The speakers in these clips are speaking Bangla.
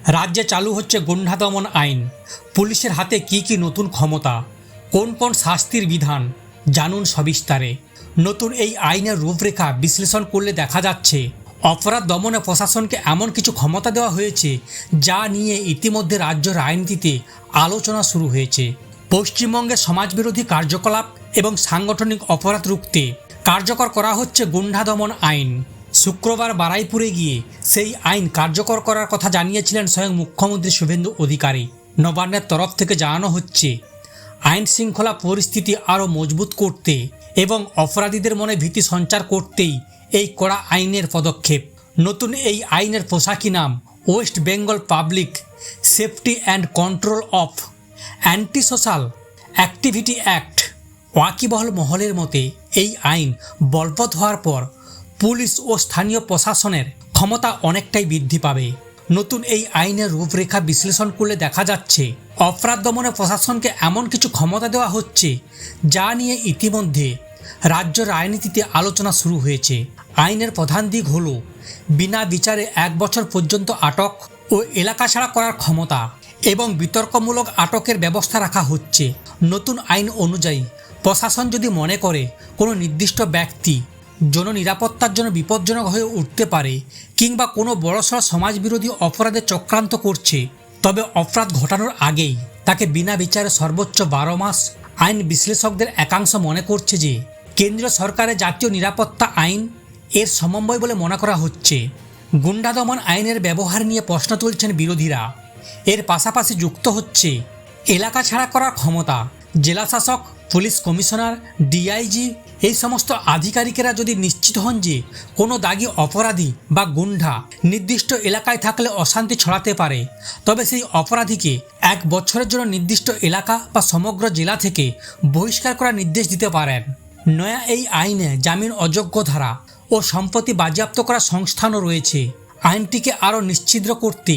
রাজ্যে চালু হচ্ছে গুন্ডা দমন আইন। পুলিশের হাতে কি কি নতুন ক্ষমতা, কোন কোন শাস্তির বিধান, জানুন সবিস্তারে। নতুন এই আইনের রূপরেখা বিশ্লেষণ করলে দেখা যাচ্ছে অপরাধ দমনে প্রশাসনকে এমন কিছু ক্ষমতা দেওয়া হয়েছে যা নিয়ে ইতিমধ্যে রাজ্য রাজনীতিতে আলোচনা শুরু হয়েছে। পশ্চিমবঙ্গে সমাজবিরোধী কার্যকলাপ এবং সাংগঠনিক অপরাধ রুখতে কার্যকর করা হচ্ছে গুন্ডা দমন আইন। শুক্রবার বারুইপুরে গিয়ে সেই আইন কার্যকর করার কথা জানিয়েছিলেন স্বয়ং মুখ্যমন্ত্রী শুভেন্দু অধিকারী। নবান্নের তরফ থেকে জানানো হচ্ছে আইন শৃঙ্খলা পরিস্থিতি আরও মজবুত করতে এবং অপরাধীদের মনে ভীতি সঞ্চার করতেই এই কড়া আইনের পদক্ষেপ। নতুন এই আইনের পোশাকি নাম West Bengal public safety and control of anti social activity act. ওয়াকিবহল মহলের মতে এই আইন বলবৎ হওয়ার পর পুলিশ ও স্থানীয় প্রশাসনের ক্ষমতা অনেকটাই বৃদ্ধি পাবে। নতুন এই আইনের রূপরেখা বিশ্লেষণ করলে দেখা যাচ্ছে অপরাধ দমনে প্রশাসনকে এমন কিছু ক্ষমতা দেওয়া হচ্ছে যা নিয়ে ইতিমধ্যে রাজ্য রাজনীতিতে আলোচনা শুরু হয়েছে। আইনের প্রধান দিক হল বিনা বিচারে 1 বছর পর্যন্ত আটক ও এলাকা ছাড়া করার ক্ষমতা এবং বিতর্কমূলক আটকের ব্যবস্থা রাখা হচ্ছে। নতুন আইন অনুযায়ী প্রশাসন যদি মনে করে কোনো নির্দিষ্ট ব্যক্তি জননিরাপত্তার জন্য বিপজ্জনক হয়ে উঠতে পারে কিংবা কোনো বড়সড় সমাজবিরোধী অপরাধে চক্রান্ত করছে, তবে অপরাধ ঘটানোর আগেই তাকে বিনা বিচারে সর্বোচ্চ 12 মাস। আইন বিশ্লেষকদের একাংশ মনে করছে যে কেন্দ্রীয় সরকারের জাতীয় নিরাপত্তা আইন এর সমন্বয় বলে মনে করা হচ্ছে। গুন্ডা দমন আইনের ব্যবহার নিয়ে প্রশ্ন তুলছেন বিরোধীরা। এর পাশাপাশি যুক্ত হচ্ছে এলাকা ছাড়া করার ক্ষমতা। জেলা শাসক, পুলিশ কমিশনার, ডিআইজি এই সমস্ত আধিকারিকেরা যদি নিশ্চিত হন যে কোনো দাগী অপরাধী বা গুন্ডা নির্দিষ্ট এলাকায় থাকলে অশান্তি ছড়াতে পারে, তবে সেই অপরাধীকে 1 বছরের জন্য নির্দিষ্ট এলাকা বা সমগ্র জেলা থেকে বহিষ্কার করার নির্দেশ দিতে পারেন। নয়া এই আইনে জামিন অযোগ্য ধারা ও সম্পত্তি বাজেয়াপ্ত করার সংস্থানও রয়েছে। আইনটিকে আরও নিশ্ছিদ্র করতে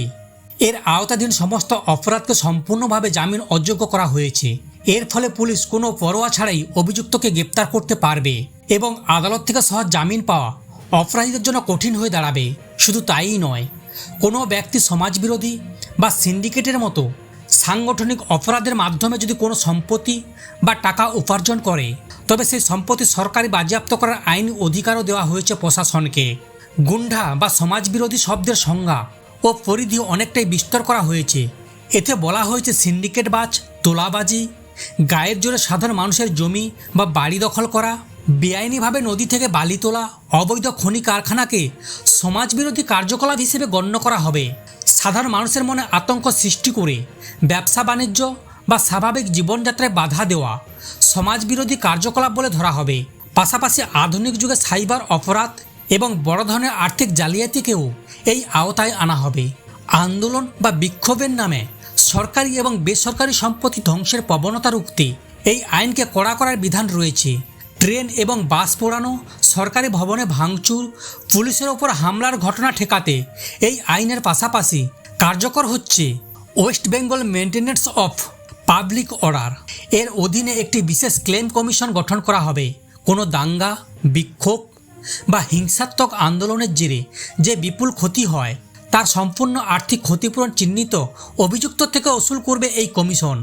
এর আওতাধীন সমস্ত অপরাধকে সম্পূর্ণভাবে জামিন অযোগ্য করা হয়েছে। এর ফলে পুলিশ কোনো পরোয়া ছাড়াই অভিযুক্তকে গ্রেপ্তার করতে পারবে এবং আদালত থেকে সহজ জামিন পাওয়া অপরাধীদের জন্য কঠিন হয়ে দাঁড়াবে। শুধু তাইই নয়, কোনো ব্যক্তি সমাজবিরোধী বা সিন্ডিকেটের মতো সাংগঠনিক অপরাধের মাধ্যমে যদি কোনো সম্পত্তি বা টাকা উপার্জন করে, তবে সেই সম্পত্তি সরকারি বাজেয়াপ্ত করার আইনি অধিকারও দেওয়া হয়েছে প্রশাসনকে। গুন্ডা বা সমাজবিরোধী শব্দের সংজ্ঞা ও পরিধি অনেকটাই বিস্তর করা হয়েছে। এতে বলা হয়েছে সিন্ডিকেটবাজ, তোলাবাজি, গায়ের জোরে সাধারণ মানুষের জমি বা বাড়ি দখল করা, বেআইনিভাবে নদী থেকে বালি তোলা, অবৈধ খনি কারখানাকে সমাজবিরোধী কার্যকলাপ হিসেবে গণ্য করা হবে। সাধারণ মানুষের মনে আতঙ্ক সৃষ্টি করে ব্যবসা বাণিজ্য বা স্বাভাবিক জীবনযাত্রায় বাধা দেওয়া সমাজবিরোধী কার্যকলাপ বলে ধরা হবে। পাশাপাশি আধুনিক যুগে সাইবার অপরাধ এবং বড় ধরনের আর্থিক জালিয়াতিকেও এই আওতায় আনা হবে। আন্দোলন বা বিক্ষোভের নামে সরকারি এবং বেসরকারি সম্পত্তি ধ্বংসের প্রবণতা রুখতে এই আইনকে কড়া করার বিধান রয়েছে। ট্রেন এবং বাস পোড়ানো, সরকারি ভবনে ভাঙচুর, পুলিশের ওপর হামলার ঘটনা ঠেকাতে এই আইনের পাশাপাশি কার্যকর হচ্ছে West Bengal maintenance of public order. এর অধীনে একটি বিশেষ ক্লেম কমিশন গঠন করা হবে। কোনো দাঙ্গা, বিক্ষোভ বা হিংসাত্মক আন্দোলনের জেরে যে বিপুল ক্ষতি হয় তার সম্পূর্ণ আর্থিক ক্ষতিপূরণ চিহ্নিত অভিযুক্ত থেকে উসুল করবে এই কমিশন।